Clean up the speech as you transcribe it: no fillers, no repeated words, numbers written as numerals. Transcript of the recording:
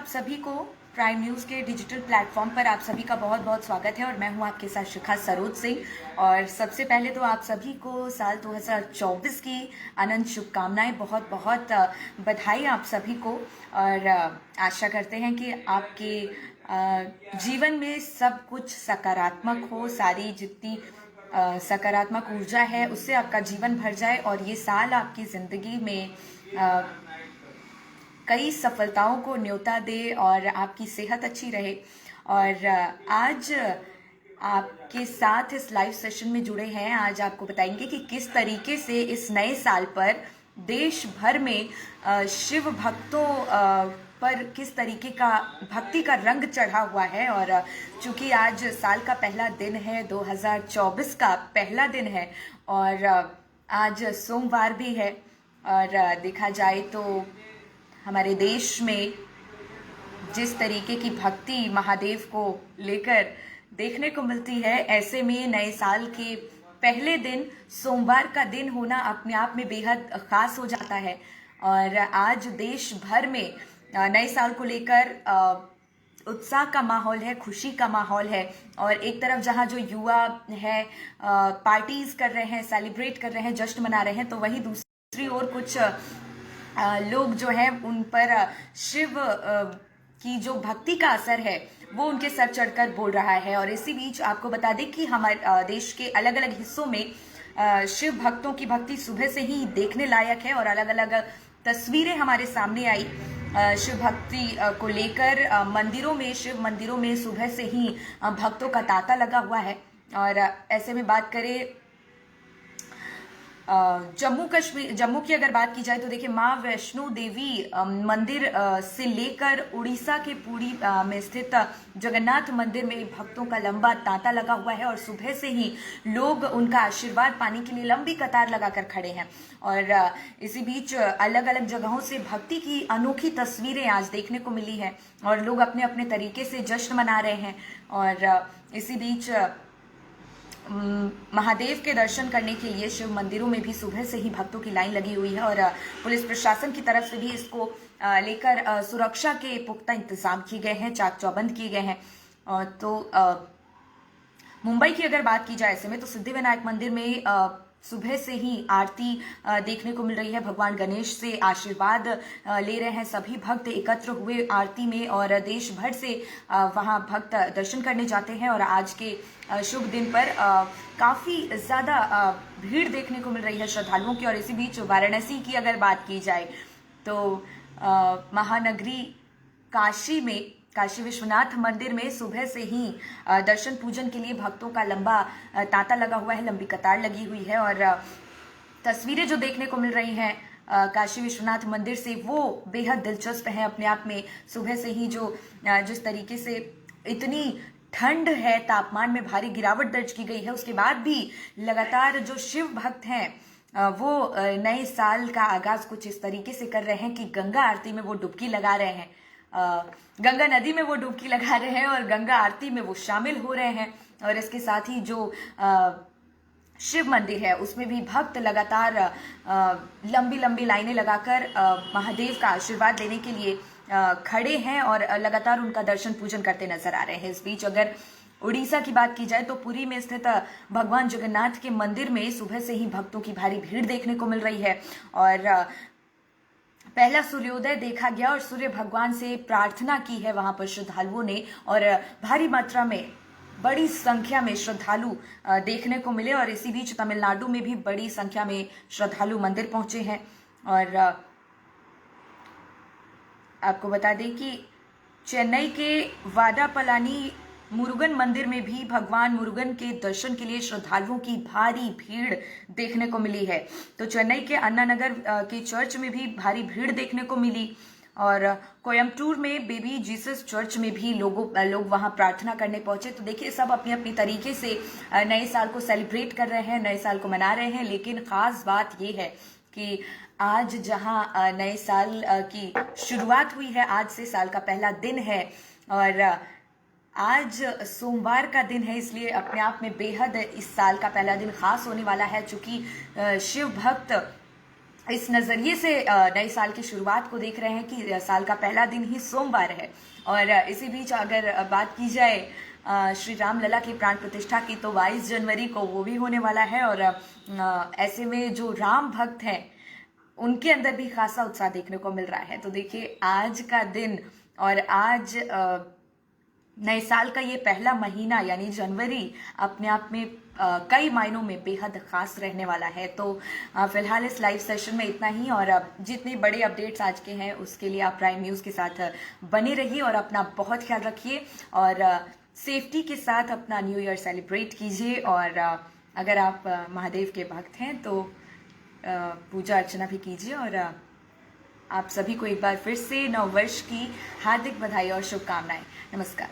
आप सभी को प्राइम न्यूज़ के डिजिटल प्लेटफॉर्म पर आप सभी का बहुत बहुत स्वागत है और मैं हूं आपके साथ शिखा सरोज सिंह। और सबसे पहले तो आप सभी को साल 2024 की अनंत शुभकामनाएं, बहुत बहुत बधाई आप सभी को। और आशा करते हैं कि आपके जीवन में सब कुछ सकारात्मक हो, सारी जितनी सकारात्मक ऊर्जा है उससे आपका जीवन भर जाए और ये साल आपकी ज़िंदगी में कई सफलताओं को न्योता दे और आपकी सेहत अच्छी रहे। और आज आपके साथ इस लाइव सेशन में जुड़े हैं। आज आपको बताएंगे कि किस तरीके से इस नए साल पर देश भर में शिव भक्तों पर किस तरीके का भक्ति का रंग चढ़ा हुआ है। और चूंकि आज साल का पहला दिन है, 2024 का पहला दिन है और आज सोमवार भी है। और देखा जाए तो हमारे देश में जिस तरीके की भक्ति महादेव को लेकर देखने को मिलती है, ऐसे में नए साल के पहले दिन सोमवार का दिन होना अपने आप में बेहद खास हो जाता है। और आज देश भर में नए साल को लेकर उत्साह का माहौल है, खुशी का माहौल है। और एक तरफ जहां जो युवा है पार्टीज कर रहे हैं, सेलिब्रेट कर रहे हैं, जश्न मना रहे हैं, तो वहीं दूसरी ओर कुछ लोग जो है उन पर शिव की जो भक्ति का असर है वो उनके सर चढ़कर बोल रहा है। और इसी बीच आपको बता दें कि हमारे देश के अलग अलग हिस्सों में शिव भक्तों की भक्ति सुबह से ही देखने लायक है और अलग अलग तस्वीरें हमारे सामने आई शिव भक्ति को लेकर। मंदिरों में, शिव मंदिरों में सुबह से ही भक्तों का तांता लगा हुआ है। और ऐसे में बात करें जम्मू की अगर बात की जाए तो देखिए, माँ वैष्णो देवी मंदिर से लेकर उड़ीसा के पुरी में स्थित जगन्नाथ मंदिर में भक्तों का लंबा तांता लगा हुआ है और सुबह से ही लोग उनका आशीर्वाद पाने के लिए लंबी कतार लगाकर खड़े हैं। और इसी बीच अलग अलग जगहों से भक्ति की अनोखी तस्वीरें आज देखने को मिली है और लोग अपने अपने तरीके से जश्न मना रहे हैं। और इसी बीच महादेव के दर्शन करने के लिए शिव मंदिरों में भी सुबह से ही भक्तों की लाइन लगी हुई है। और पुलिस प्रशासन की तरफ से भी इसको लेकर सुरक्षा के पुख्ता इंतजाम किए गए हैं, चाक चौबंद किए गए हैं। तो मुंबई की अगर बात की जाए ऐसे में तो सिद्धिविनायक मंदिर में सुबह से ही आरती देखने को मिल रही है। भगवान गणेश से आशीर्वाद ले रहे हैं सभी भक्त, एकत्र हुए आरती में और देश भर से वहां भक्त दर्शन करने जाते हैं। और आज के शुभ दिन पर काफी ज्यादा भीड़ देखने को मिल रही है श्रद्धालुओं की। और इसी बीच वाराणसी की अगर बात की जाए तो महानगरी काशी में काशी विश्वनाथ मंदिर में सुबह से ही दर्शन पूजन के लिए भक्तों का लंबा तांता लगा हुआ है, लंबी कतार लगी हुई है। और तस्वीरें जो देखने को मिल रही हैं काशी विश्वनाथ मंदिर से वो बेहद दिलचस्प है अपने आप में। सुबह से ही जो जिस तरीके से इतनी ठंड है, तापमान में भारी गिरावट दर्ज की गई है, उसके बाद भी लगातार जो शिव भक्त हैं वो नए साल का आगाज कुछ इस तरीके से कर रहे हैं कि गंगा आरती में वो डुबकी लगा रहे हैं, गंगा नदी में वो डुबकी लगा रहे हैं और गंगा आरती में वो शामिल हो रहे हैं। और इसके साथ ही जो शिव मंदिर है उसमें भी भक्त लगातार लंबी लंबी लाइनें लगाकर महादेव का आशीर्वाद लेने के लिए खड़े हैं और लगातार उनका दर्शन पूजन करते नजर आ रहे हैं। इस बीच अगर उड़ीसा की बात की जाए तो पुरी में स्थित भगवान जगन्नाथ के मंदिर में सुबह से ही भक्तों की भारी भीड़ देखने को मिल रही है। और पहला सूर्योदय देखा गया और सूर्य भगवान से प्रार्थना की है वहां पर श्रद्धालुओं ने। और भारी मात्रा में, बड़ी संख्या में श्रद्धालु देखने को मिले। और इसी बीच तमिलनाडु में भी बड़ी संख्या में श्रद्धालु मंदिर पहुंचे हैं। और आपको बता दें कि चेन्नई के वाडापलानी मुरुगन मंदिर में भी भगवान मुरुगन के दर्शन के लिए श्रद्धालुओं की भारी भीड़ देखने को मिली है। तो चेन्नई के अन्ना नगर के चर्च में भी भारी भीड़ देखने को मिली। और कोयम्बटूर में बेबी जीसस चर्च में भी लोग वहां प्रार्थना करने पहुंचे। तो देखिए, सब अपने अपने तरीके से नए साल को सेलिब्रेट कर रहे हैं, नए साल को मना रहे हैं। लेकिन खास बात यह है कि आज जहां नए साल की शुरुआत हुई है, आज से साल का पहला दिन है और आज सोमवार का दिन है, इसलिए अपने आप में बेहद इस साल का पहला दिन खास होने वाला है। चूंकि शिव भक्त इस नज़रिए से नए साल की शुरुआत को देख रहे हैं कि साल का पहला दिन ही सोमवार है। और इसी बीच अगर बात की जाए श्री राम लला की प्राण प्रतिष्ठा की, तो 22 जनवरी को वो भी होने वाला है। और ऐसे में जो राम भक्त हैं उनके अंदर भी खासा उत्साह देखने को मिल रहा है। तो देखिए, आज का दिन और आज नए साल का ये पहला महीना यानी जनवरी अपने आप में कई मायनों में बेहद खास रहने वाला है। तो फिलहाल इस लाइव सेशन में इतना ही। और जितने बड़े अपडेट्स आज के हैं उसके लिए आप प्राइम न्यूज़ के साथ बने रहिए और अपना बहुत ख्याल रखिए और सेफ्टी के साथ अपना न्यू ईयर सेलिब्रेट कीजिए। और अगर आप महादेव के भक्त हैं तो पूजा अर्चना भी कीजिए। और आप सभी को एक बार फिर से नव वर्ष की हार्दिक बधाई और शुभकामनाएं। नमस्कार।